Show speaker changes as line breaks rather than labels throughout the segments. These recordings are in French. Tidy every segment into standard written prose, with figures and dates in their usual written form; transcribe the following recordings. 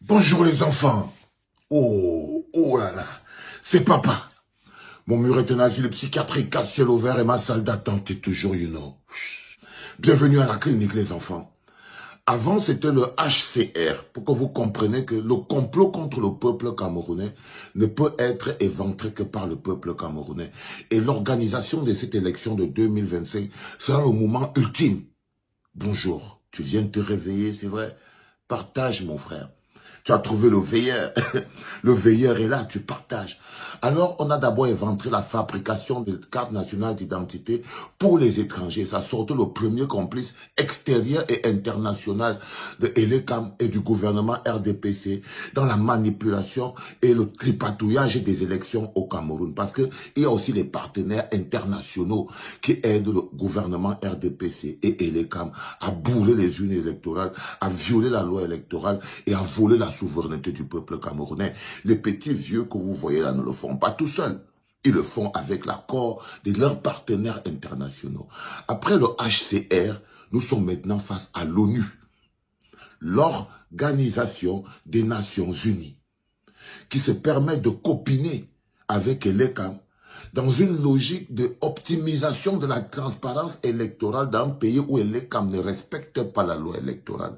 Bonjour les enfants. Oh, oh là là. C'est papa. Mon mur est un asile psychiatrique à ciel ouvert et ma salle d'attente est toujours, Bienvenue à la clinique les enfants. Avant c'était le HCR, pour que vous compreniez que le complot contre le peuple camerounais ne peut être éventré que par le peuple camerounais. Et l'organisation de cette élection de 2025 sera le moment ultime. Bonjour, tu viens de te réveiller, c'est vrai? Partage mon frère. Tu as trouvé le veilleur. Le veilleur est là, tu partages. Alors, on a d'abord inventé la fabrication de cartes nationales d'identité pour les étrangers. Ça sortait le premier complice extérieur et international de Elekam et du gouvernement RDPC dans la manipulation et le tripatouillage des élections au Cameroun. Parce qu'il y a aussi les partenaires internationaux qui aident le gouvernement RDPC et Elekam à bourrer les urnes électorales, à violer la loi électorale et à voler la souveraineté du peuple camerounais. Les petits vieux que vous voyez là ne le font pas tout seuls. Ils le font avec l'accord de leurs partenaires internationaux. Après le HCR, nous sommes maintenant face à l'ONU, l'Organisation des Nations Unies, qui se permet de copiner avec l'ECAM dans une logique d'optimisation de la transparence électorale d'un pays où l'ECAM ne respecte pas la loi électorale.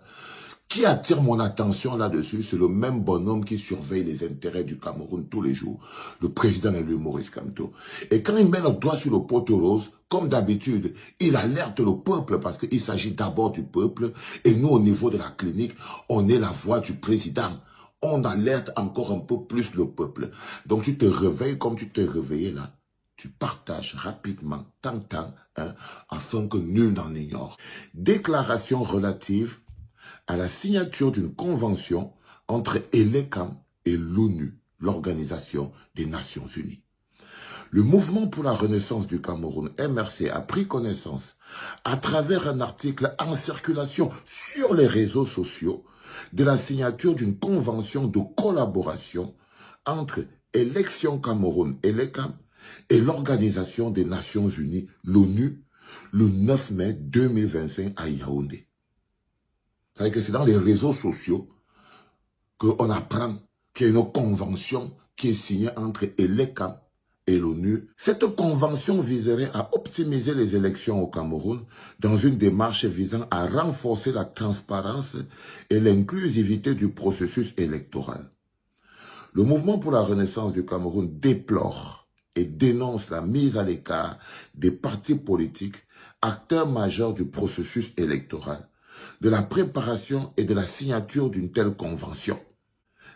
Qui attire mon attention là-dessus, c'est le même bonhomme qui surveille les intérêts du Cameroun tous les jours, le président élu Maurice Kamto. Et quand il met le doigt sur le poteau rose, comme d'habitude, il alerte le peuple parce qu'il s'agit d'abord du peuple. Et nous, au niveau de la clinique, on est la voix du président. On alerte encore un peu plus le peuple. Donc tu te réveilles comme tu t'es réveillé là. Tu partages rapidement, tant, afin que nul n'en ignore. Déclaration relative à la signature d'une convention entre l'ECAM et l'ONU, l'Organisation des Nations Unies. Le mouvement pour la renaissance du Cameroun, MRC, a pris connaissance, à travers un article en circulation sur les réseaux sociaux, de la signature d'une convention de collaboration entre Élections Cameroun et l'ECAM et l'Organisation des Nations Unies, l'ONU, le 9 mai 2025 à Yaoundé. C'est-à-dire que c'est dans les réseaux sociaux qu'on apprend qu'il y a une convention qui est signée entre l'ECAM et l'ONU. Cette convention viserait à optimiser les élections au Cameroun dans une démarche visant à renforcer la transparence et l'inclusivité du processus électoral. Le mouvement pour la renaissance du Cameroun déplore et dénonce la mise à l'écart des partis politiques, acteurs majeurs du processus électoral, de la préparation et de la signature d'une telle convention.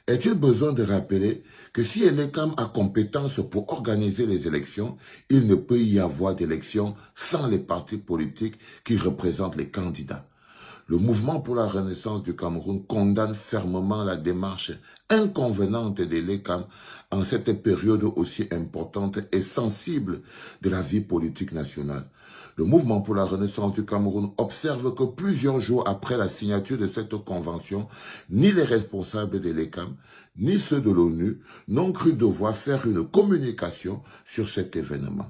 Est-il besoin de rappeler que si l'ECAM a compétence pour organiser les élections, il ne peut y avoir d'élections sans les partis politiques qui représentent les candidats. Le mouvement pour la renaissance du Cameroun condamne fermement la démarche inconvenante de l'ECAM en cette période aussi importante et sensible de la vie politique nationale. Le mouvement pour la renaissance du Cameroun observe que plusieurs jours après la signature de cette convention, ni les responsables de l'ECAM, ni ceux de l'ONU n'ont cru devoir faire une communication sur cet événement.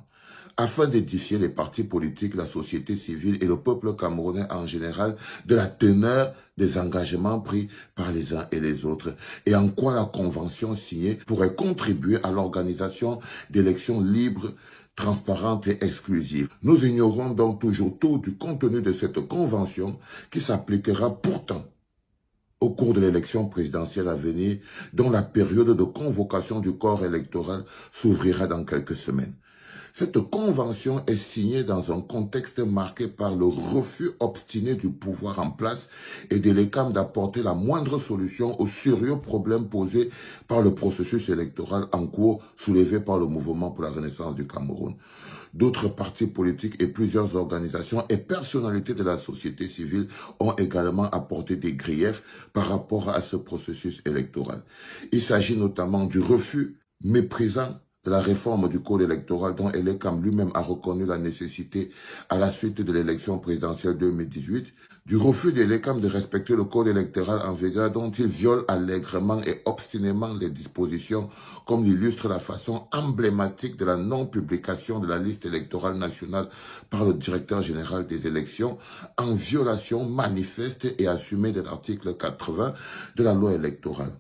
Afin d'édifier les partis politiques, la société civile et le peuple camerounais en général de la teneur des engagements pris par les uns et les autres, et en quoi la convention signée pourrait contribuer à l'organisation d'élections libres, transparentes et exclusives. Nous ignorons donc toujours tout du contenu de cette convention qui s'appliquera pourtant au cours de l'élection présidentielle à venir, dont la période de convocation du corps électoral s'ouvrira dans quelques semaines. Cette convention est signée dans un contexte marqué par le refus obstiné du pouvoir en place et de l'ECAM d'apporter la moindre solution aux sérieux problèmes posés par le processus électoral en cours soulevé par le mouvement pour la renaissance du Cameroun. D'autres partis politiques et plusieurs organisations et personnalités de la société civile ont également apporté des griefs par rapport à ce processus électoral. Il s'agit notamment du refus méprisant de la réforme du code électoral dont Elekam lui-même a reconnu la nécessité à la suite de l'élection présidentielle 2018, du refus d'Elekam de respecter le code électoral en vigueur dont il viole allègrement et obstinément les dispositions, comme l'illustre la façon emblématique de la non-publication de la liste électorale nationale par le directeur général des élections, en violation manifeste et assumée de l'article 80 de la loi électorale.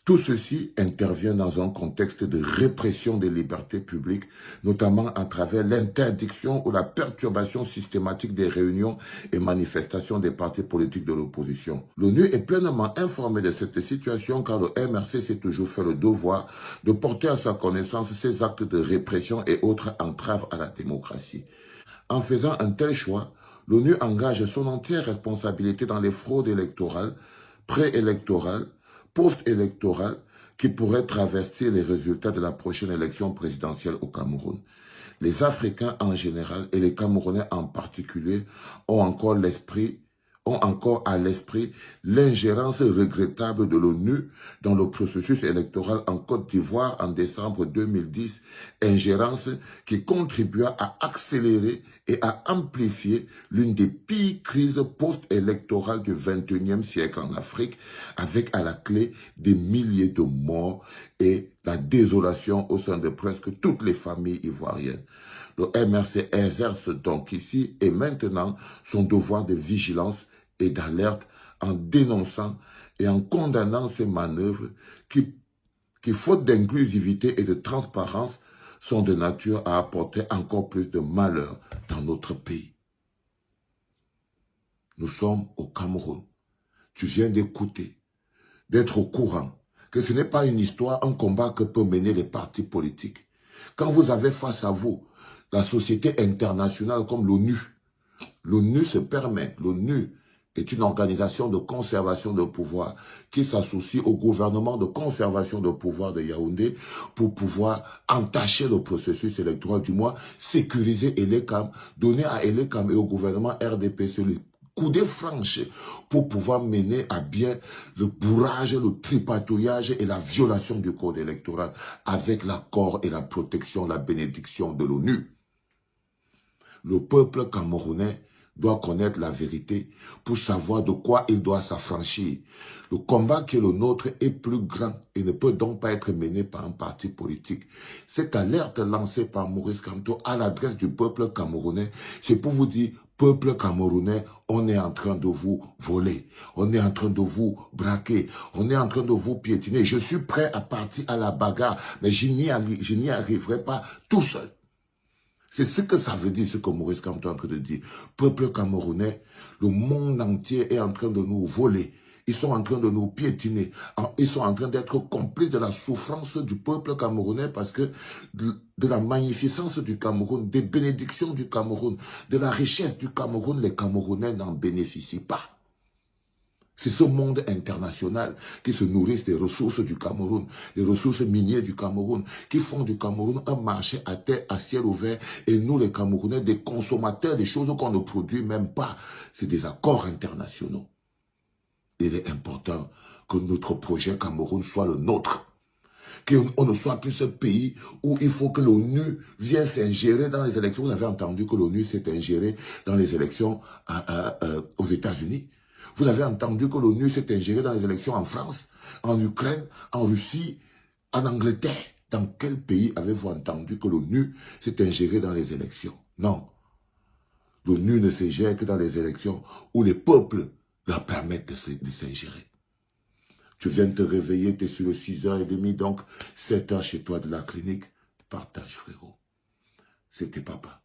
Tout ceci intervient dans un contexte de répression des libertés publiques, notamment à travers l'interdiction ou la perturbation systématique des réunions et manifestations des partis politiques de l'opposition. L'ONU est pleinement informée de cette situation car le MRC s'est toujours fait le devoir de porter à sa connaissance ces actes de répression et autres entraves à la démocratie. En faisant un tel choix, l'ONU engage son entière responsabilité dans les fraudes électorales, préélectorales, post-électorale qui pourrait travestir les résultats de la prochaine élection présidentielle au Cameroun. Les Africains en général et les Camerounais en particulier ont encore à l'esprit l'ingérence regrettable de l'ONU dans le processus électoral en Côte d'Ivoire en décembre 2010, ingérence qui contribua à accélérer et à amplifier l'une des pires crises post-électorales du XXIe siècle en Afrique, avec à la clé des milliers de morts et la désolation au sein de presque toutes les familles ivoiriennes. Le MRC exerce donc ici et maintenant son devoir de vigilance et d'alerte en dénonçant et en condamnant ces manœuvres qui faute d'inclusivité et de transparence, sont de nature à apporter encore plus de malheur dans notre pays. Nous sommes au Cameroun. Tu viens d'écouter, d'être au courant que ce n'est pas une histoire, un combat que peuvent mener les partis politiques. Quand vous avez face à vous la société internationale comme l'ONU, l'ONU se permet, l'ONU est une organisation de conservation de pouvoir qui s'associe au gouvernement de conservation de pouvoir de Yaoundé pour pouvoir entacher le processus électoral, du moins sécuriser Elekam, donner à Elekam et au gouvernement RDPC le coudée franche pour pouvoir mener à bien le bourrage, le tripatouillage et la violation du code électoral avec l'accord et la protection, la bénédiction de l'ONU. Le peuple camerounais doit connaître la vérité pour savoir de quoi il doit s'affranchir. Le combat qui est le nôtre est plus grand et ne peut donc pas être mené par un parti politique. Cette alerte lancée par Maurice Kamto à l'adresse du peuple camerounais, c'est pour vous dire, peuple camerounais, on est en train de vous voler, on est en train de vous braquer, on est en train de vous piétiner. Je suis prêt à partir à la bagarre, mais je n'y arriverai pas tout seul. C'est ce que ça veut dire, ce que Maurice Kamto est en train de dire. Peuple camerounais, le monde entier est en train de nous voler. Ils sont en train de nous piétiner. Ils sont en train d'être complices de la souffrance du peuple camerounais parce que de la magnificence du Cameroun, des bénédictions du Cameroun, de la richesse du Cameroun, les Camerounais n'en bénéficient pas. C'est ce monde international qui se nourrit des ressources du Cameroun, des ressources minières du Cameroun, qui font du Cameroun un marché à terre, à ciel ouvert, et nous les Camerounais, des consommateurs, des choses qu'on ne produit même pas. C'est des accords internationaux. Il est important que notre projet Cameroun soit le nôtre. Qu'on ne soit plus ce pays où il faut que l'ONU vienne s'ingérer dans les élections. Vous avez entendu que l'ONU s'est ingérée dans les élections aux États-Unis. Vous avez entendu que l'ONU s'est ingérée dans les élections en France, en Ukraine, en Russie, en Angleterre. Dans quel pays avez-vous entendu que l'ONU s'est ingérée dans les élections? Non. L'ONU ne s'ingère que dans les élections où les peuples leur permettent de s'ingérer. Tu viens de te réveiller, tu es sur le 6h30, donc 7h chez toi de la clinique. Partage, frérot. C'était papa.